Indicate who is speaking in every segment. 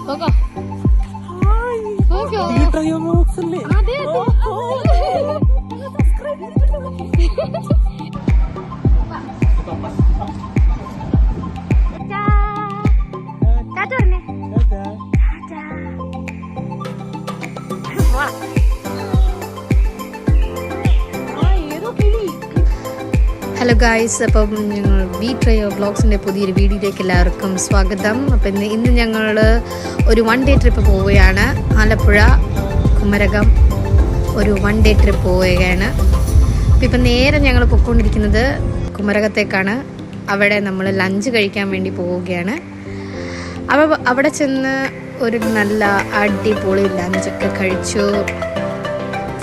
Speaker 1: Hello guys, അപ്പം ഞങ്ങൾ B trio വ്ളോഗ്സിൻ്റെ പുതിയൊരു വീഡിയോയിലേക്ക് എല്ലാവർക്കും സ്വാഗതം. അപ്പം ഇന്ന് ഞങ്ങൾ ഒരു 1 ഡേ ട്രിപ്പ് പോവുകയാണ്. ആലപ്പുഴ കുമരകം ഒരു 1 ഡേ ട്രിപ്പ് പോവുകയാണ്. ഇപ്പം നേരെ ഞങ്ങൾ പോയിക്കൊണ്ടിരിക്കുന്നത് കുമരകത്തേക്കാണ്. അവിടെ നമ്മൾ ലഞ്ച് കഴിക്കാൻ വേണ്ടി പോവുകയാണ്. അവിടെ ചെന്ന് ഒരു നല്ല അടിപൊളി ലഞ്ചൊക്കെ കഴിച്ചു.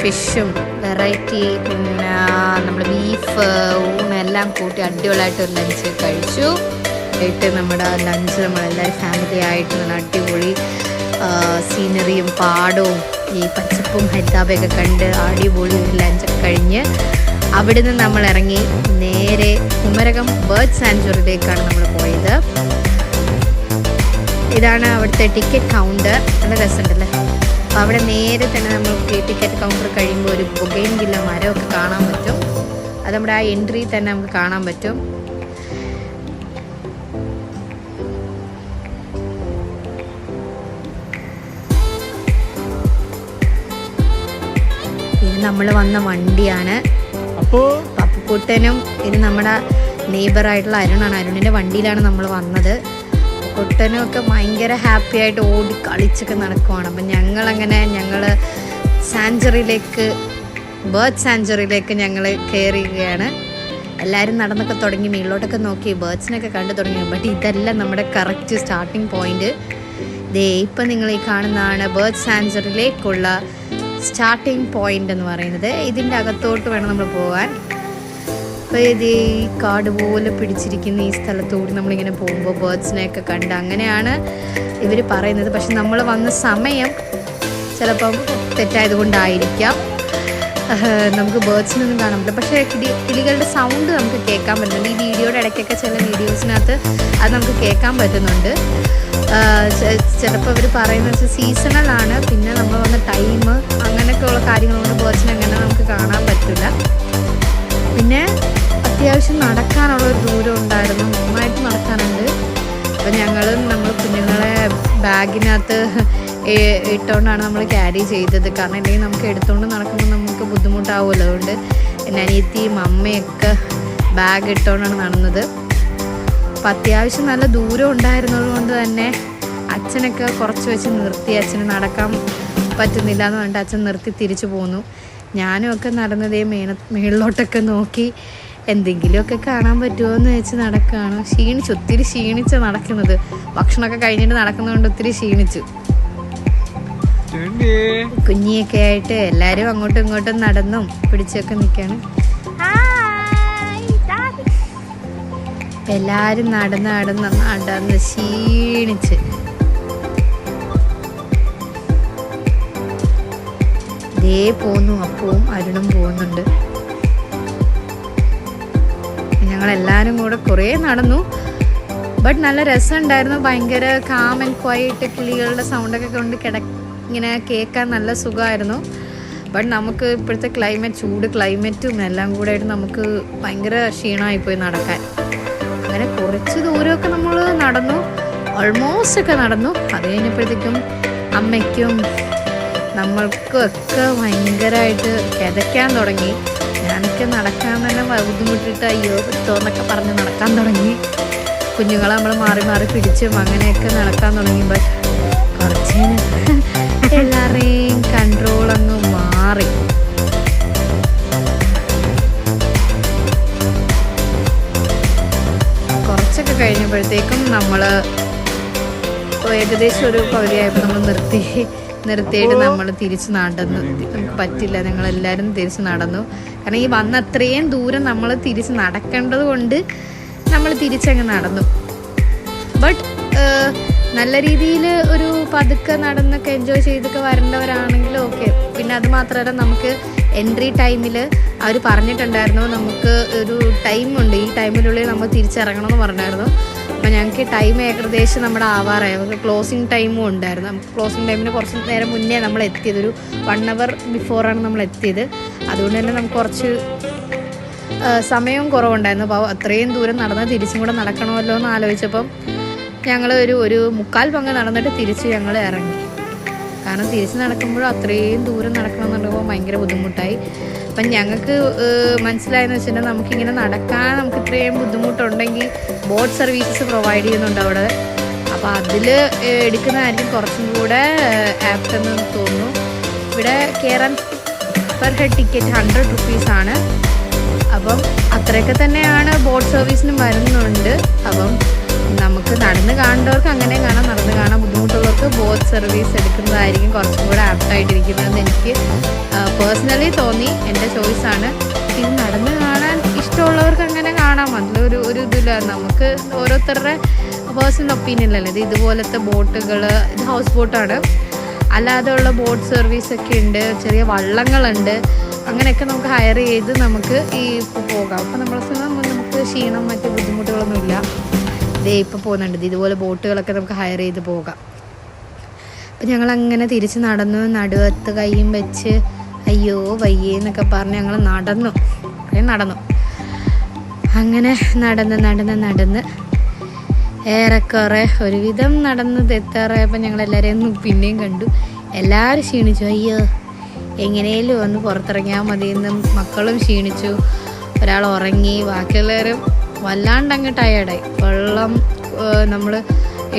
Speaker 1: ഫിഷും വെറൈറ്റി, പിന്നെ നമ്മൾ ബീഫ് ഊണെല്ലാം കൂട്ടി അടിപൊളിയായിട്ടൊരു ലഞ്ച് കഴിച്ചു. ആയിട്ട് നമ്മുടെ ലഞ്ച് നമ്മളെല്ലാവരും ഫാമിലി ആയിട്ട് നല്ല അടിപൊളി സീനറിയും പാടവും ഈ പച്ചപ്പും ഹരിതാപയൊക്കെ കണ്ട് അടിപൊളി ഒരു ലഞ്ചൊക്കെ കഴിഞ്ഞ് അവിടെ നിന്ന് നമ്മൾ ഇറങ്ങി നേരെ കുമരകം ബേർഡ് സാങ്ച്വറിയിലേക്കാണ് നമ്മൾ പോയത്. ഇതാണ് അവിടുത്തെ ടിക്കറ്റ് കൗണ്ടർ. നല്ല രസമുണ്ടല്ലേ. അപ്പോൾ അവിടെ നേരെ തന്നെ നമ്മൾ ടിക്കറ്റ് കൗണ്ടർ കഴിയുമ്പോൾ ഒരു ബൊഗെയിൻവില്ല മരമൊക്കെ കാണാൻ പറ്റും. അത് നമ്മുടെ ആ എൻട്രി തന്നെ നമുക്ക് കാണാൻ പറ്റും. ഇത് നമ്മൾ വന്ന വണ്ടിയാണ്. പപ്പുക്കുട്ടനും ഇത് നമ്മുടെ നെയ്ബറായിട്ടുള്ള അരുണാണ്. അരുണിൻ്റെ വണ്ടിയിലാണ് നമ്മൾ വന്നത്. കുട്ടനും ഒക്കെ ഭയങ്കര ഹാപ്പി ആയിട്ട് ഓടി കളിച്ചൊക്കെ നടക്കുവാണ്. അപ്പം ഞങ്ങൾ സാങ്ച്വറിയിലേക്ക് ബേർഡ് സാങ്ച്വറിയിലേക്ക് ഞങ്ങൾ കയറുകയാണ്. എല്ലാവരും നടന്നൊക്കെ തുടങ്ങി, മുകളിലോട്ടൊക്കെ നോക്കി ബേർഡ്സിനൊക്കെ കണ്ടു തുടങ്ങി. ബട്ട് ഇതല്ല നമ്മുടെ കറക്റ്റ് സ്റ്റാർട്ടിങ് പോയിന്റ്. ഇപ്പം നിങ്ങൾ ഈ കാണുന്നതാണ് ബേർഡ് സാങ്ച്വറിയിലേക്കുള്ള സ്റ്റാർട്ടിങ് പോയിന്റ് എന്ന് പറയുന്നത്. ഇതിൻ്റെ അകത്തോട്ട് വേണം നമ്മൾ പോകാൻ. അപ്പോൾ ഇത് ഈ കാട് പോലെ പിടിച്ചിരിക്കുന്ന ഈ സ്ഥലത്തോട് നമ്മളിങ്ങനെ പോകുമ്പോൾ ബേർഡ്സിനെയൊക്കെ കണ്ട് അങ്ങനെയാണ് ഇവർ പറയുന്നത്. പക്ഷെ നമ്മൾ വന്ന സമയം ചിലപ്പം തെറ്റായതുകൊണ്ടായിരിക്കാം നമുക്ക് ബേർഡ്സിനൊന്നും കാണാൻ പറ്റില്ല. പക്ഷേ കിളികളുടെ സൗണ്ട് നമുക്ക് കേൾക്കാൻ പറ്റുന്നുണ്ട്. ഈ വീഡിയോയുടെ ഇടയ്ക്കൊക്കെ ചില വീഡിയോസിനകത്ത് അത് നമുക്ക് കേൾക്കാൻ പറ്റുന്നുണ്ട്. ചിലപ്പോൾ അവർ പറയുന്നത് വെച്ചാൽ സീസണലാണ്, പിന്നെ നമ്മൾ വന്ന ടൈം അങ്ങനെയൊക്കെയുള്ള കാര്യങ്ങളുകൊണ്ട് ബേർഡ്സിനെ അങ്ങനെ നമുക്ക് കാണാൻ പറ്റില്ല. പിന്നെ അത്യാവശ്യം നടക്കാനുള്ളൊരു ദൂരം ഉണ്ടായിരുന്നു, നന്നായിട്ട് നടക്കാനുണ്ട്. അപ്പോൾ നമ്മൾ കുഞ്ഞുങ്ങളെ ബാഗിനകത്ത് ഇട്ടുകൊണ്ടാണ് നമ്മൾ ക്യാരി ചെയ്തത്. കാരണം ഇല്ലെങ്കിൽ നമുക്ക് എടുത്തുകൊണ്ട് നടക്കുമ്പോൾ നമുക്ക് ബുദ്ധിമുട്ടാവുമല്ലോ. അതുകൊണ്ട് എൻ്റെ അനിയത്തിയും അമ്മയൊക്കെ ബാഗ് ഇട്ടുകൊണ്ടാണ് നടന്നത്. അപ്പോൾ അത്യാവശ്യം നല്ല ദൂരം ഉണ്ടായിരുന്നത് കൊണ്ട് തന്നെ അച്ഛനൊക്കെ കുറച്ച് വെച്ച് നിർത്തി. അച്ഛന് നടക്കാൻ പറ്റുന്നില്ല എന്ന് പറഞ്ഞിട്ട് അച്ഛൻ നിർത്തി തിരിച്ചു പോന്നു. ഞാനും ഒക്കെ നടന്നതേ മേളിലോട്ടൊക്കെ നോക്കി എന്തെങ്കിലുമൊക്കെ കാണാൻ പറ്റുമോ എന്ന് വെച്ച് നടക്കുകയാണ്. ഒത്തിരി ക്ഷീണിച്ച് നടക്കുന്നത്. ഭക്ഷണമൊക്കെ കഴിഞ്ഞിട്ട് നടക്കുന്നതുകൊണ്ട് ഒത്തിരി ക്ഷീണിച്ചു. കുഞ്ഞിയൊക്കെ ആയിട്ട് എല്ലാവരും അങ്ങോട്ടും ഇങ്ങോട്ടും നടന്നും പിടിച്ചൊക്കെ നിൽക്കുകയാണ്. എല്ലാവരും നടന്ന് ക്ഷീണിച്ച് പോന്നു. അപ്പവും അരുണും പോകുന്നുണ്ട്. ഞങ്ങളെല്ലാവരും കൂടെ കുറേ നടന്നു. ബട്ട് നല്ല രസമുണ്ടായിരുന്നു. ഭയങ്കര കാം ആൻഡ് ക്വയറ്റ്, കിളികളുടെ സൗണ്ടൊക്കെ കൊണ്ട് ഇങ്ങനെ കേൾക്കാൻ നല്ല സുഖമായിരുന്നു. ബട്ട് നമുക്ക് ഇപ്പോഴത്തെ ചൂട് ക്ലൈമറ്റും എല്ലാം കൂടെ ആയിട്ട് നമുക്ക് ഭയങ്കര ക്ഷീണമായിപ്പോയി നടക്കാൻ. അങ്ങനെ കുറച്ച് ദൂരമൊക്കെ നമ്മൾ നടന്നു, ഓൾമോസ്റ്റ് ഒക്കെ നടന്നു. അത് കഴിഞ്ഞപ്പോഴത്തേക്കും അമ്മയ്ക്കും നമ്മൾക്കൊക്കെ ഭയങ്കരമായിട്ട് കിതയ്ക്കാൻ തുടങ്ങി. ഞാനൊക്കെ നടക്കാൻ തന്നെ ബുദ്ധിമുട്ടിട്ട് അയ്യോ തോന്നൊക്കെ പറഞ്ഞ് നടക്കാൻ തുടങ്ങി. കുഞ്ഞുങ്ങളെ നമ്മൾ മാറി മാറി പിടിച്ചും അങ്ങനെയൊക്കെ നടക്കാൻ തുടങ്ങി. ബട്ട് കുറച്ചേന് എല്ലാവരെയും കൺട്രോൾ അങ്ങ് മാറി. കുറച്ചൊക്കെ കഴിഞ്ഞപ്പോഴത്തേക്കും നമ്മൾ ഏകദേശം ഒരു പകുതിയായപ്പോൾ നമ്മൾ നിർത്തിയിട്ട് നമ്മൾ തിരിച്ച് നടന്നു. നമുക്ക് പറ്റില്ല, ഞങ്ങളെല്ലാവരും തിരിച്ച് നടന്നു. കാരണം ഈ വന്ന അത്രയും ദൂരം നമ്മൾ തിരിച്ച് നടക്കേണ്ടത് കൊണ്ട് നമ്മൾ തിരിച്ചങ്ങ് നടന്നു. ബട്ട് നല്ല രീതിയിൽ ഒരു പതുക്കെ നടന്നൊക്കെ എൻജോയ് ചെയ്തൊക്കെ വരേണ്ടവരാണെങ്കിൽ ഓക്കെ. പിന്നെ അത് മാത്രമല്ല, നമുക്ക് എൻട്രി ടൈമിൽ അവർ പറഞ്ഞിട്ടുണ്ടായിരുന്നു നമുക്ക് ഒരു ടൈമുണ്ട്, ഈ ടൈമിനുള്ളിൽ നമ്മൾ തിരിച്ചിറങ്ങണമെന്ന് പറഞ്ഞായിരുന്നു. അപ്പോൾ ഞങ്ങൾക്ക് ടൈം ഏകദേശം നമ്മുടെ ആവാറായി. നമുക്ക് ക്ലോസിങ് ടൈമും ഉണ്ടായിരുന്നു. നമുക്ക് ക്ലോസിങ് ടൈമിന് കുറച്ച് നേരം മുന്നേ നമ്മൾ എത്തിയത്, ഒരു 1 hour ബിഫോറാണ് നമ്മൾ എത്തിയത്. അതുകൊണ്ട് തന്നെ നമുക്ക് കുറച്ച് സമയവും കുറവുണ്ടായിരുന്നു. അപ്പോൾ അത്രയും ദൂരം നടന്ന് തിരിച്ചും കൂടെ നടക്കണമല്ലോ എന്ന് ആലോചിച്ചപ്പം ഞങ്ങൾ ഒരു 3/4 പങ്ക് നടന്നിട്ട് തിരിച്ച് ഞങ്ങൾ ഇറങ്ങി. കാരണം തിരിച്ച് നടക്കുമ്പോഴും അത്രയും ദൂരം നടക്കണമെന്നുണ്ടെങ്കിൽ ഭയങ്കര ബുദ്ധിമുട്ടായി. അപ്പം ഞങ്ങൾക്ക് മനസ്സിലായെന്ന് വെച്ചിട്ടുണ്ടെങ്കിൽ നമുക്കിങ്ങനെ നടക്കാൻ നമുക്ക് ഇത്രയും ബുദ്ധിമുട്ടുണ്ടെങ്കിൽ ബോട്ട് സർവീസസ് പ്രൊവൈഡ് ചെയ്യുന്നുണ്ട് അവിടെ. അപ്പോൾ അതിൽ എടുക്കുന്നതായിരിക്കും കുറച്ചും കൂടെ ആപ്റ്റെന്ന് തോന്നുന്നു. ഇവിടെ കയറാൻ പെർ ഹെഡ് ടിക്കറ്റ് 100 rupees. അപ്പം അത്രയൊക്കെ തന്നെയാണ് ബോട്ട് സർവീസിനും വരുന്നുണ്ട്. അപ്പം നമുക്ക് നടന്ന് കാണേണ്ടവർക്ക് അങ്ങനെ കാണാം, നടന്ന് കാണാൻ ബുദ്ധിമുട്ടുള്ളവർക്ക് ബോട്ട് സർവീസ് എടുക്കുന്നതായിരിക്കും കുറച്ചും കൂടെ ആപ്റ്റായിട്ടിരിക്കുന്നതെന്ന് എനിക്ക് പേഴ്സണലി തോന്നി. എൻ്റെ ചോയ്സാണ്. ഇത് നടന്ന് കാണാൻ ഇഷ്ടമുള്ളവർക്ക് അങ്ങനെ കാണാം, അതിലൊരു ഇതില്ല. നമുക്ക് ഓരോരുത്തരുടെ പേഴ്സണൽ ഒപ്പീനിയനല്ലേ. ഇത് ഇതുപോലത്തെ ബോട്ടുകൾ, ഇത് ഹൗസ് ബോട്ടാണ്. അല്ലാതെയുള്ള ബോട്ട് സർവീസൊക്കെ ഉണ്ട്, ചെറിയ വള്ളങ്ങളുണ്ട്. അങ്ങനെയൊക്കെ നമുക്ക് ഹയർ ചെയ്ത് നമുക്ക് പോകാം. അപ്പോൾ നമുക്ക് ക്ഷീണം മറ്റ് ബുദ്ധിമുട്ടുകളൊന്നുമില്ല. ഇതേ ഇപ്പോൾ പോകുന്നുണ്ട്, ഇതുപോലെ ബോട്ടുകളൊക്കെ നമുക്ക് ഹയർ ചെയ്ത് പോകാം. അപ്പം ഞങ്ങളങ്ങനെ തിരിച്ച് നടന്നു. നടുവത്ത് കൈയും വെച്ച് അയ്യോ വയ്യേ എന്നൊക്കെ പറഞ്ഞ് ഞങ്ങൾ നടന്നു. അങ്ങനെ നടന്ന് ഏറെക്കുറെ ഒരുവിധം നടന്നത് എത്താറായപ്പോൾ ഞങ്ങളെല്ലാവരെയും പിന്നെയും കണ്ടു. എല്ലാവരും ക്ഷീണിച്ചു. അയ്യോ എങ്ങനെയും ഒന്ന് പുറത്തിറങ്ങിയാൽ മതിയെന്ന് മക്കളും ക്ഷീണിച്ചു. ഒരാൾ ഉറങ്ങി, ബാക്കിയുള്ളവരും വല്ലാണ്ട് അങ്ങ് ടയേർഡായി. വെള്ളം നമ്മൾ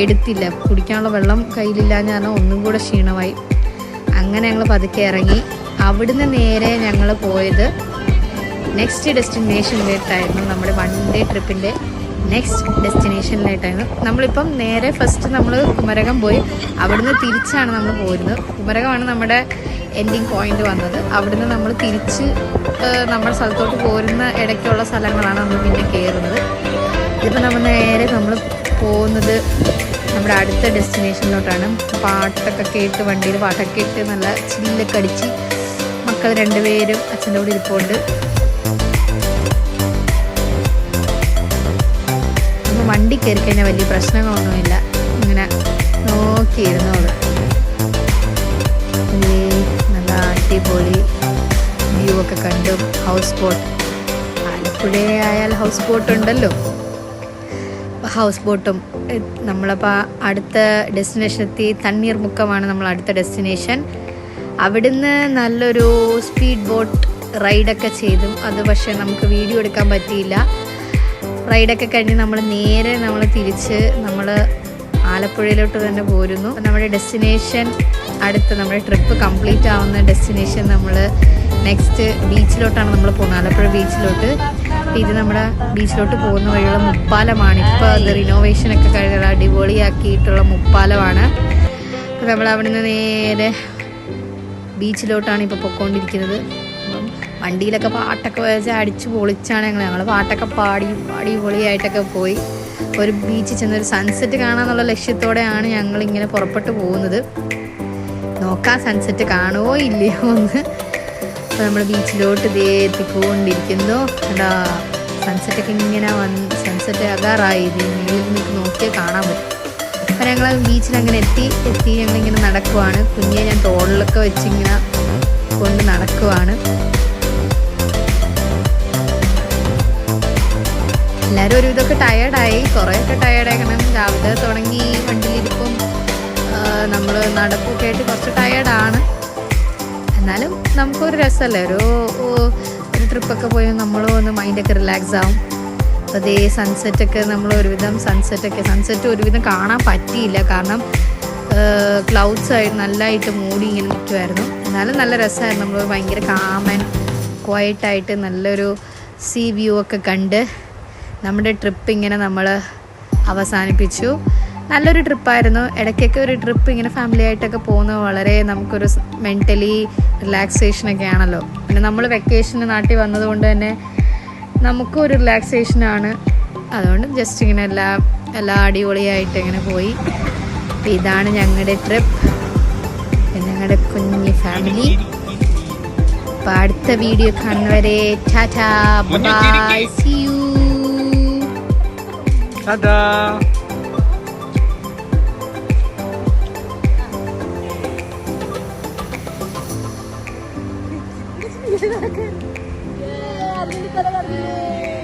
Speaker 1: എടുത്തില്ല, കുടിക്കാനുള്ള വെള്ളം കയ്യിലില്ലാന്ന് പറഞ്ഞാൽ ഒന്നും കൂടെ ക്ഷീണമായി. അങ്ങനെ ഞങ്ങൾ പതുക്കെ ഇറങ്ങി. അവിടുന്ന് നേരെ ഞങ്ങൾ പോയത് നെക്സ്റ്റ് ഡെസ്റ്റിനേഷനിലേട്ടായിരുന്നു. നമ്മുടെ 1 day ട്രിപ്പിൻ്റെ നെക്സ്റ്റ് ഡെസ്റ്റിനേഷനിലായിട്ടായിരുന്നു. നമ്മളിപ്പം നേരെ ഫസ്റ്റ് നമ്മൾ കുമരകം പോയി, അവിടുന്ന് തിരിച്ചാണ് നമ്മൾ പോരുന്നത്. കുമരകമാണ് നമ്മുടെ എൻഡിങ് പോയിന്റ് വന്നത്. അവിടുന്ന് നമ്മൾ തിരിച്ച് നമ്മുടെ സ്ഥലത്തോട്ട് പോരുന്ന ഇടയ്ക്കുള്ള സ്ഥലങ്ങളാണ് നമ്മൾ പിന്നെ കയറുന്നത്. ഇതിപ്പോൾ നമ്മൾ പോകുന്നത് നമ്മുടെ അടുത്ത ഡെസ്റ്റിനേഷനിലോട്ടാണ്. പാട്ടൊക്കെ കേട്ട്, വണ്ടിയിൽ പാട്ടൊക്കെ ഇട്ട് നല്ല ചില്ലൊക്കെ അടിച്ച് മക്കൾ 2 പേരും അച്ഛൻ്റെ കൂടെ ഇരിപ്പുണ്ട്. വണ്ടി കയറി കഴിഞ്ഞാൽ വലിയ പ്രശ്നങ്ങളൊന്നുമില്ല, ഇങ്ങനെ നോക്കിയിരുന്നോളൂ. നല്ല അടിപൊളി വ്യൂ ഒക്കെ കണ്ടു. ഹൗസ് ബോട്ട്, ആലപ്പുഴയായാൽ ഹൗസ് ബോട്ട് ഉണ്ടല്ലോ. ഹൗസ് ബോട്ടും നമ്മളപ്പോൾ അടുത്ത ഡെസ്റ്റിനേഷൻ എത്തി. തണ്ണീർമുക്കമാണ് നമ്മൾ അടുത്ത ഡെസ്റ്റിനേഷൻ. അവിടുന്ന് നല്ലൊരു സ്പീഡ് ബോട്ട് റൈഡൊക്കെ ചെയ്തു. അത് പക്ഷേ നമുക്ക് വീഡിയോ എടുക്കാൻ പറ്റിയില്ല. റൈഡൊക്കെ കഴിഞ്ഞ് നമ്മൾ തിരിച്ച് ആലപ്പുഴയിലോട്ട് തന്നെ പോരുന്നു. നമ്മുടെ ഡെസ്റ്റിനേഷൻ നമ്മുടെ ട്രിപ്പ് കംപ്ലീറ്റ് ആവുന്ന ഡെസ്റ്റിനേഷൻ നമ്മൾ നെക്സ്റ്റ് ബീച്ചിലോട്ടാണ് നമ്മൾ പോകുന്നത്, ആലപ്പുഴ ബീച്ചിലോട്ട്. ഇത് നമ്മുടെ ബീച്ചിലോട്ട് പോകുന്ന വഴിയുള്ള മുപ്പാലമാണ്. ഇപ്പോൾ അത് റിനോവേഷനൊക്കെ കഴിഞ്ഞ അടിപൊളിയാക്കിയിട്ടുള്ള മുപ്പാലമാണ്. അപ്പോൾ നമ്മൾ അവിടുന്ന് നേരെ ബീച്ചിലോട്ടാണ് ഇപ്പോൾ പൊയ്ക്കൊണ്ടിരിക്കുന്നത്. അപ്പം വണ്ടിയിലൊക്കെ പാട്ടൊക്കെ വെച്ച് അടിച്ച് പൊളിച്ചാണ് ഞങ്ങൾ പാട്ടൊക്കെ പാടി പൊളിയായിട്ടൊക്കെ പോയി. ഒരു ബീച്ചിൽ ചെന്നൊരു സൺസെറ്റ് കാണാമെന്നുള്ള ലക്ഷ്യത്തോടെയാണ് ഞങ്ങളിങ്ങനെ പുറപ്പെട്ട് പോകുന്നത്. നോക്കാം സൺസെറ്റ് കാണുമോ ഇല്ലയോ എന്ന്. അപ്പോൾ നമ്മൾ ബീച്ചിലോട്ട് എത്തിക്കൊണ്ടിരിക്കുന്നു. എന്താ സൺസെറ്റൊക്കെ ഇങ്ങനെ സൺസെറ്റ് ആകാറായി. നിങ്ങൾക്ക് നോക്കിയാൽ കാണാൻ പറ്റും. അപ്പോൾ ഞങ്ങൾ ബീച്ചിലങ്ങനെ എത്തി ഞങ്ങളിങ്ങനെ നടക്കുവാണ്. കുഞ്ഞെ ഞാൻ തോളിലൊക്കെ വെച്ചിങ്ങനെ കൊണ്ട് നടക്കുവാണ്. എല്ലാവരും ഒരു ഇതൊക്കെ ടയേർഡായി, കുറേയൊക്കെ ടയേർഡായി. കാരണം രാവിലെ തുടങ്ങി വണ്ടിയിലിരിപ്പം നമ്മൾ നടപ്പൊക്കെ ആയിട്ട് കുറച്ച് ടയേർഡാണ്. എന്നാലും നമുക്കൊരു രസമല്ലേ, ഒരു ട്രിപ്പൊക്കെ പോയി നമ്മളും ഒന്ന് മൈൻഡൊക്കെ റിലാക്സ് ആവും. അപ്പോൾ അതേ സൺസെറ്റൊക്കെ നമ്മൾ സൺസെറ്റ് ഒരുവിധം കാണാൻ പറ്റിയില്ല. കാരണം ക്ലൗഡ്സ് ആയിട്ട് നല്ലതായിട്ട് മൂടി ഇങ്ങനെ നിൽക്കുമായിരുന്നു. എന്നാലും നല്ല രസമായിരുന്നു. നമ്മൾ ഭയങ്കര കാം ആൻഡ് ക്വയറ്റായിട്ട് നല്ലൊരു സീ വ്യൂ ഒക്കെ കണ്ട് നമ്മുടെ ട്രിപ്പ് ഇങ്ങനെ നമ്മൾ അവസാനിപ്പിച്ചു. നല്ലൊരു ട്രിപ്പായിരുന്നു. ഇടയ്ക്കൊക്കെ ഒരു ട്രിപ്പ് ഇങ്ങനെ ഫാമിലി ആയിട്ടൊക്കെ പോകുന്നത് വളരെ നമുക്കൊരു മെൻ്റലി റിലാക്സേഷനൊക്കെ ആണല്ലോ. പിന്നെ നമ്മൾ വെക്കേഷന് നാട്ടിൽ വന്നതുകൊണ്ട് തന്നെ നമുക്കൊരു റിലാക്സേഷനാണ്. അതുകൊണ്ട് ജസ്റ്റ് ഇങ്ങനെ എല്ലാ അടിപൊളിയായിട്ട് ഇങ്ങനെ പോയി. അപ്പോൾ ഇതാണ് ഞങ്ങളുടെ ട്രിപ്പ്, ഞങ്ങളുടെ കുഞ്ഞ് ഫാമിലി. അപ്പോൾ അടുത്ത വീഡിയോ കാണുന്നവരെ tata bye, see you.
Speaker 2: Tata.
Speaker 1: Yeah,